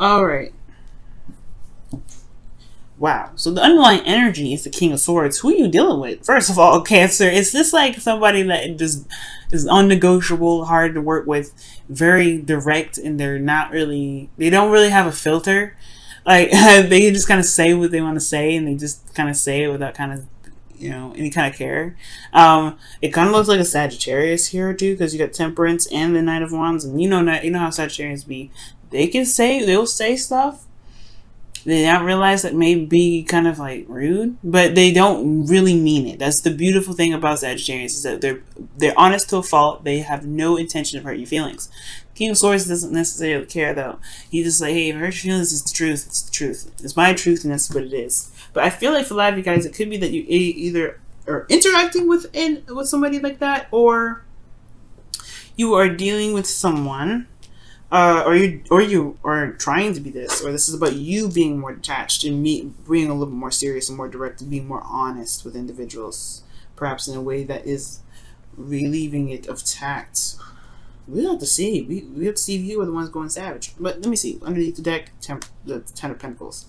All right. Wow. So the underlying energy is the King of Swords. Who are you dealing with? First of all, Cancer. Is this like somebody that just is unnegotiable, hard to work with, very direct, and they don't really have a filter. Like, they just kind of say what they want to say, and they just kind of say it without kind of, any kind of care. It kind of looks like a Sagittarius here too, because you got Temperance and the Knight of Wands, and you know how Sagittarians be. They'll say stuff they don't realize that may be kind of like rude, but they don't really mean it. That's the beautiful thing about Sagittarians, is that they're honest to a fault. They have no intention of hurt your feelings. King of Swords doesn't necessarily care though. He's just like, hey, if it hurts your feelings, it's the truth. It's the truth. It's my truth, and that's what it is. But I feel like for a lot of you guys, it could be that you either are interacting with somebody like that, or you are dealing with someone. Or you are trying to be this, or this is about you being more detached and me being a little bit more serious and more direct and being more honest with individuals, perhaps in a way that is relieving it of tact. We have to see. We have to see if you are the ones going savage. But let me see. Underneath the deck, the Ten of Pentacles.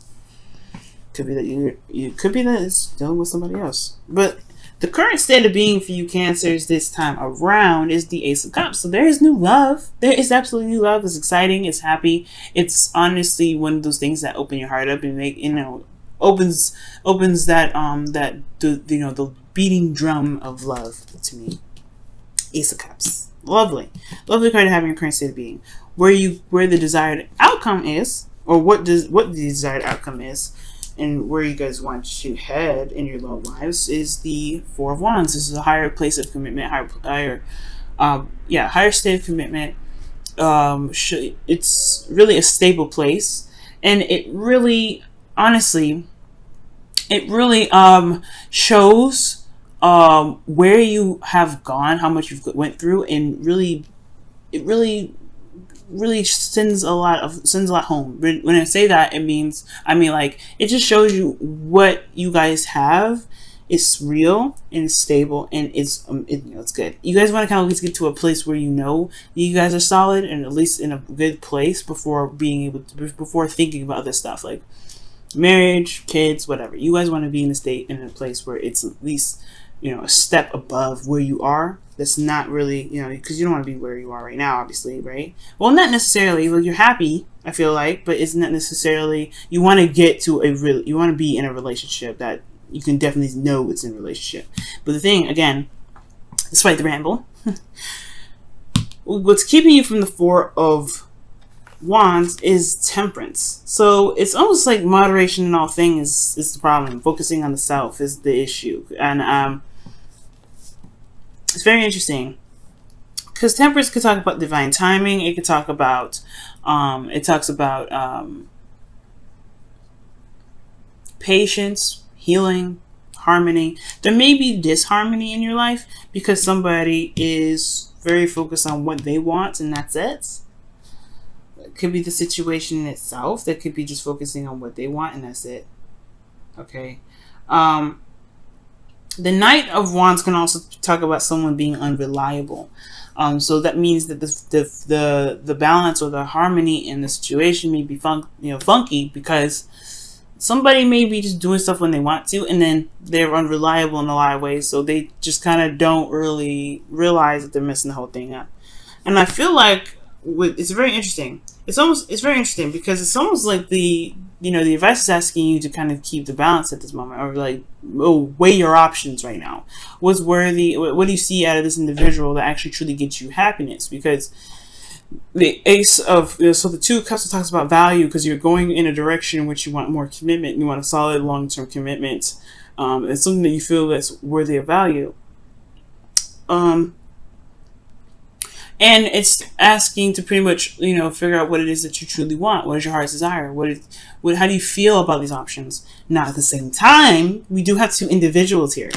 Could be that you could be that it's dealing with somebody else, but the current state of being for you Cancers this time around is the Ace of Cups. So there is new love. There is absolutely new love. It's exciting. It's happy. It's honestly one of those things that open your heart up and make, opens that the beating drum of love to me. Ace of Cups. Lovely. Lovely card to have in your current state of being. Where the desired outcome is, or what the desired outcome is, and where you guys want to head in your love lives is the Four of Wands. This is a higher place of commitment, higher state of commitment. It's really a stable place, and it really, honestly, shows where you have gone, how much you've went through, and it really sends a lot home. When I say that, I mean like, it just shows you what you guys have is real and stable, and it's good. You guys want to kind of at least get to a place where you guys are solid and at least in a good place before thinking about this stuff like marriage, kids, whatever. You guys want to be in a place where it's at least a step above where you are. That's not really, because you don't want to be where you are right now, obviously, right? Well, not necessarily. Well, you're happy, I feel like, but it's not necessarily. You want to get to you want to be in a relationship that you can definitely know it's in a relationship. But the thing, again, despite the ramble, what's keeping you from the Four of Wands is Temperance. So it's almost like moderation in all things is the problem. Focusing on the self is the issue, and it's very interesting because Temperance could talk about divine timing. It could talk about, patience, healing, harmony. There may be disharmony in your life because somebody is very focused on what they want and that's it. It could be the situation in itself. That could be just focusing on what they want and that's it. Okay. The Knight of Wands can also talk about someone being unreliable. So that means that the balance or the harmony in the situation may be funky because somebody may be just doing stuff when they want to, and then they're unreliable in a lot of ways. So they just kind of don't really realize that they're messing the whole thing up. And I feel like it's very interesting. It's very interesting because it's almost like the advice is asking you to kind of keep the balance at this moment, or like, weigh your options right now. What's worthy? What do you see out of this individual that actually truly gets you happiness? Because the Ace of, so the Two of Cups talks about value, because you're going in a direction in which you want more commitment. You want a solid long-term commitment. It's something that you feel that's worthy of value. And it's asking to pretty much, figure out what it is that you truly want. What is your heart's desire? How do you feel about these options? Now, at the same time, we do have two individuals here.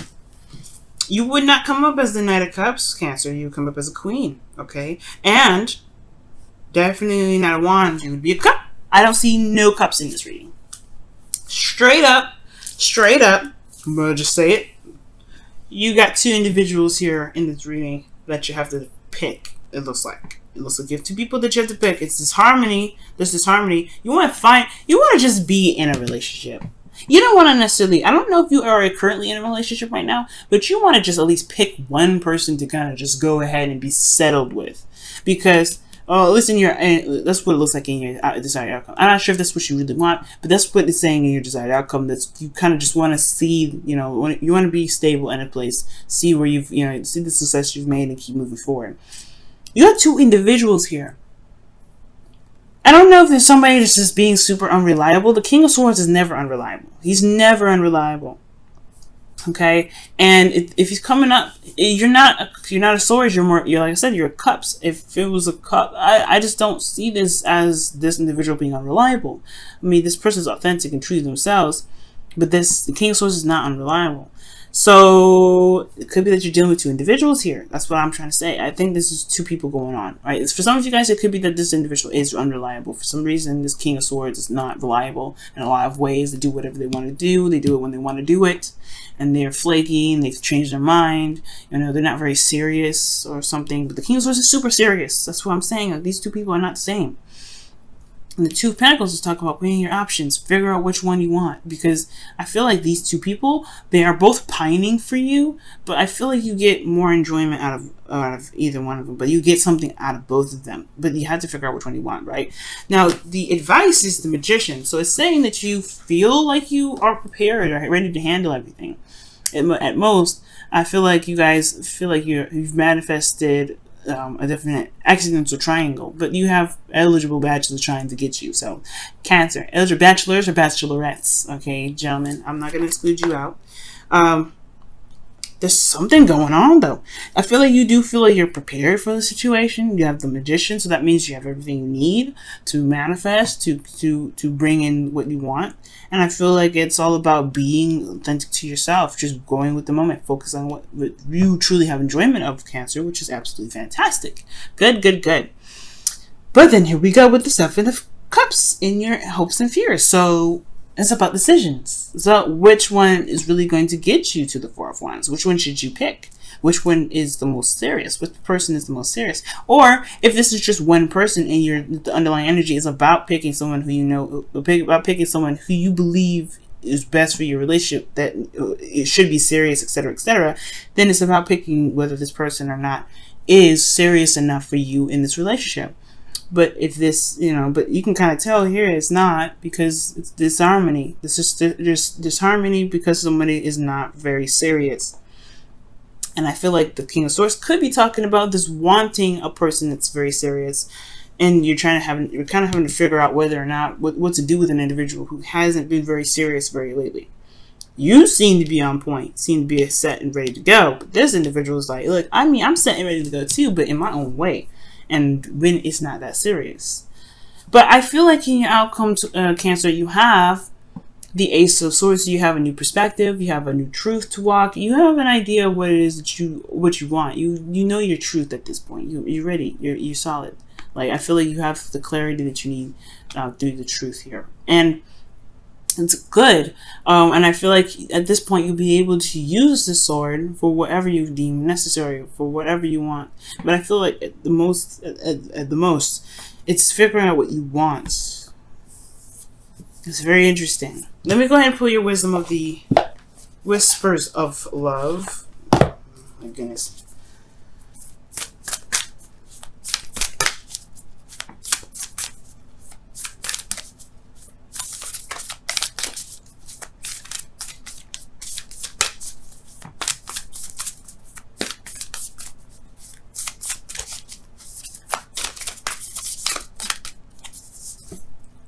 You would not come up as the Knight of Cups, Cancer. You would come up as a Queen, okay? And definitely not a Wand. You would be a Cup. I don't see no Cups in this reading. Straight up, I'm going to just say it. You got two individuals here in this reading that you have to pick. It looks like. It looks like you have two people that you have to pick. It's this harmony. There's this harmony. You want to just be in a relationship. You don't want to necessarily, I don't know if you are currently in a relationship right now, but you want to just at least pick one person to kind of just go ahead and be settled with. Because, at least that's what it looks like in your desired outcome. I'm not sure if that's what you really want, but that's what it's saying in your desired outcome. That's, you kind of just want to see, you want to be stable in a place, see where you've, see the success you've made and keep moving forward. You got two individuals here. I don't know if there's somebody that's just being super unreliable. The King of Swords is never unreliable. He's never unreliable. Okay, and if he's coming up, you're not a swords. You're like I said, you're a cups. If it was a cup, I just don't see this as this individual being unreliable. I mean, this person's authentic and true to themselves, but the King of Swords is not unreliable. So it could be that you're dealing with two individuals here. That's what I'm trying to say. I think this is two people going on, right? For some of you guys, it could be that this individual is unreliable. For some reason, this King of Swords is not reliable in a lot of ways. They do whatever they want to do. They do it when they want to do it. And they're flaky and they've changed their mind. They're not very serious or something. But the King of Swords is super serious. That's what I'm saying. These two people are not the same. And the Two of Pentacles is talking about weighing your options. Figure out which one you want. Because I feel like these two people, they are both pining for you. But I feel like you get more enjoyment out of either one of them. But you get something out of both of them. But you have to figure out which one you want, right? Now, the advice is the Magician. So it's saying that you feel like you are prepared or ready to handle everything. At most, I feel like you guys feel like you've manifested a definite accidental triangle, but you have eligible bachelors trying to get you. So Cancer, eligible bachelors or bachelorettes, okay, gentlemen, I'm not going to exclude you out. There's something going on though. I feel like you do feel like you're prepared for the situation. You have the Magician, so that means you have everything you need to manifest, to bring in what you want. And I feel like it's all about being authentic to yourself, just going with the moment, focus on what you truly have enjoyment of, Cancer, which is absolutely fantastic. Good, good, good. But then here we go with the Seven of Cups in your hopes and fears. So it's about decisions. It's about which one is really going to get you to the Four of Wands. Which one should you pick? Which one is the most serious? Which person is the most serious? Or if this is just one person and the underlying energy is about picking someone who about picking someone who you believe is best for your relationship, that it should be serious, etc., then it's about picking whether this person or not is serious enough for you in this relationship. But if this, but you can kind of tell here it's not, because it's disharmony. There's disharmony because somebody is not very serious. And I feel like the King of Swords could be talking about this wanting a person that's very serious, and you're kind of having to figure out whether or not what to do with an individual who hasn't been very serious very lately. You seem to be on point, seem to be set and ready to go, but this individual is like, look, I mean, I'm set and ready to go too, but in my own way, and when it's not that serious. But I feel like in your outcome, Cancer, you have the Ace of Swords. You have a new perspective. You have a new truth to walk. You have an idea of what it is that you want. You know your truth at this point. You're ready. You're solid. Like, I feel like you have the clarity that you need through the truth here, and it's good. And I feel like at this point you'll be able to use the sword for whatever you deem necessary, for whatever you want. But I feel like at the most, it's figuring out what you want. It's very interesting. Let me go ahead and pull your wisdom of the Whispers of Love. Oh, my goodness.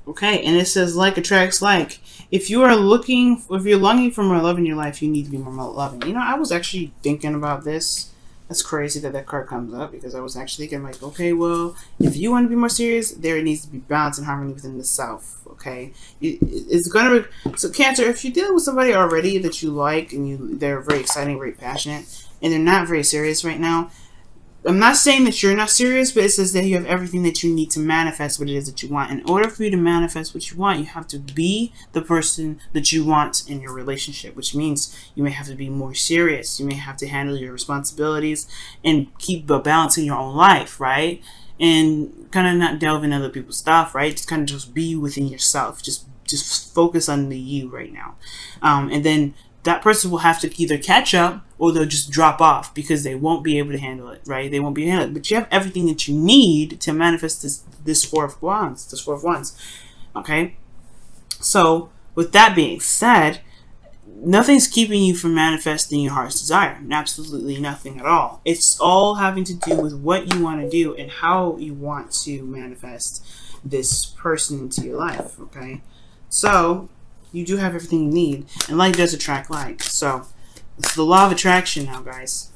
Okay, and it says like attracts like. If you're longing for more love in your life, you need to be more loving. I was actually thinking about this. That's crazy that card comes up, because I was actually thinking like, okay, well, if you want to be more serious, there needs to be balance and harmony within the self. Okay, it's gonna be, so Cancer, if you deal with somebody already that you like and they're very exciting, very passionate, and they're not very serious right now. I'm not saying that you're not serious, but it says that you have everything that you need to manifest what it is that you want. In order for you to manifest what you want, you have to be the person that you want in your relationship, which means you may have to be more serious. You may have to handle your responsibilities and keep a balance in your own life, right? and kind of not delve in other people's stuff, right? Just kind of just be within yourself. Just focus on the you right now. And then that person will have to either catch up or they'll just drop off because they won't be able to handle it, right? They won't be able to handle it. But you have everything that you need to manifest this Four of Wands. Okay? So, with that being said, nothing's keeping you from manifesting your heart's desire. Absolutely nothing at all. It's all having to do with what you want to do and how you want to manifest this person into your life, okay? So, you do have everything you need, and like does attract like. So, it's the law of attraction now, guys.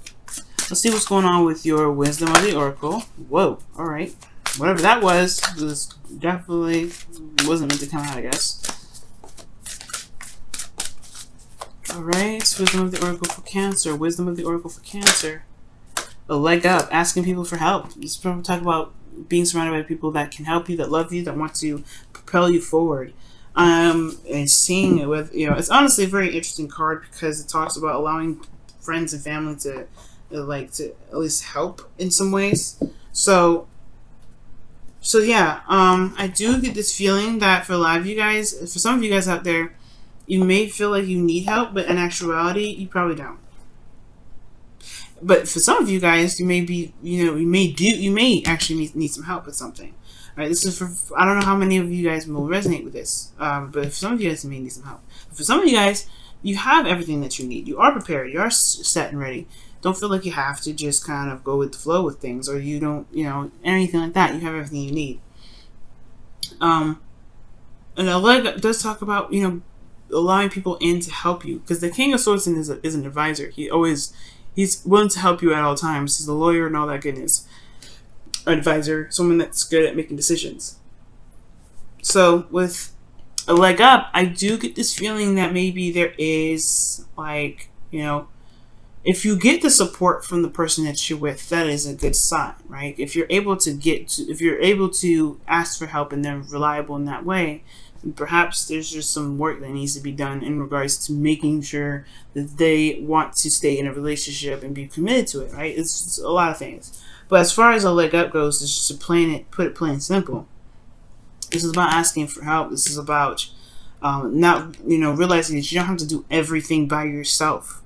Let's see what's going on with your wisdom of the oracle. Whoa, alright. Whatever that was definitely wasn't meant to come out, I guess. Alright, wisdom of the oracle for Cancer. Wisdom of the oracle for Cancer. A leg up, asking people for help. This is probably talk about being surrounded by people that can help you, that love you, that want to propel you forward. And seeing it with, it's honestly a very interesting card because it talks about allowing friends and family to at least help in some ways. So yeah, I do get this feeling that for a lot of you guys, for some of you guys out there, you may feel like you need help, but in actuality, you probably don't. But for some of you guys, you may actually need some help with something. All right, this is for, I don't know how many of you guys will resonate with this, but for some of you guys, you may need some help. For some of you guys, you have everything that you need. You are prepared. You are set and ready. Don't feel like you have to just kind of go with the flow with things, or you don't, anything like that. You have everything you need. And a leg does talk about, allowing people in to help you, because the King of Swords is an advisor. He's willing to help you at all times. He's a lawyer and all that goodness. Advisor, someone that's good at making decisions. So with a leg up, I do get this feeling that maybe there is if you get the support from the person that you're with, that is a good sign, right? If you're able to ask for help and they're reliable in that way, perhaps there's just some work that needs to be done in regards to making sure that they want to stay in a relationship and be committed to it, right? It's a lot of things. But as far as a leg up goes, it's just to put it plain and simple. This is about asking for help. This is about not realizing that you don't have to do everything by yourself.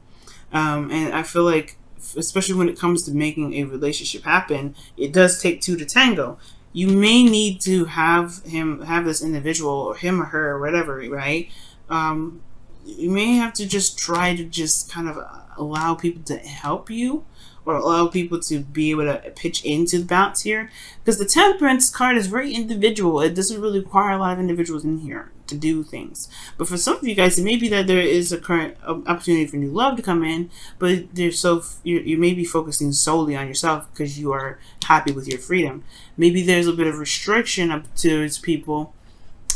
And I feel like, especially when it comes to making a relationship happen, it does take two to tango. You may need to have this individual, or him or her, or whatever, right? You may have to just try to just kind of allow people to help you, or allow people to be able to pitch into the balance here. Because the Temperance card is very individual. It doesn't really require a lot of individuals in here to do things. But for some of you guys, it may be that there is a current opportunity for new love to come in, but you may be focusing solely on yourself because you are happy with your freedom. Maybe there's a bit of restriction up towards people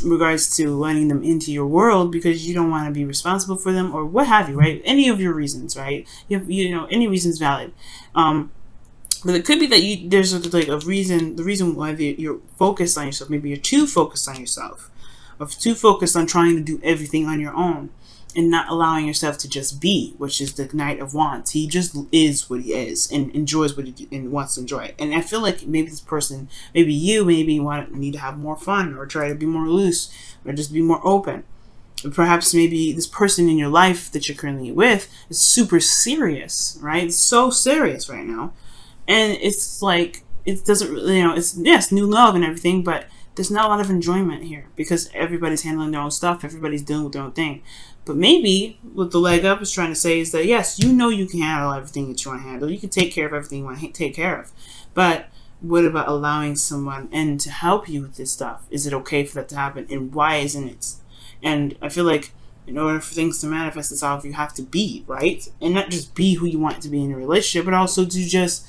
in regards to letting them into your world because you don't want to be responsible for them, or what have you, right? Any of your reasons, right? Any reason's valid. But it could be that there's a reason. The reason why you're focused on yourself, maybe you're too focused on yourself, or too focused on trying to do everything on your own, and not allowing yourself to just be, which is the Knight of Wands. He just is what he is and enjoys what he and wants to enjoy. And I feel like maybe this person, maybe you need to have more fun, or try to be more loose, or just be more open. And perhaps maybe this person in your life that you're currently with is super serious, right? It's so serious right now. And it's like, it doesn't really, it's new love and everything, but there's not a lot of enjoyment here because everybody's handling their own stuff. Everybody's dealing with their own thing. But maybe what the leg up is trying to say is that, yes, you can handle everything that you want to handle. You can take care of everything you want to take care of. But what about allowing someone in to help you with this stuff? Is it okay for that to happen? And why isn't it? And I feel like in order for things to manifest itself, you have to be, right? And not just be who you want to be in a relationship, but also to just,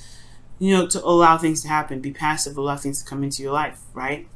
to allow things to happen. Be passive, allow things to come into your life, right?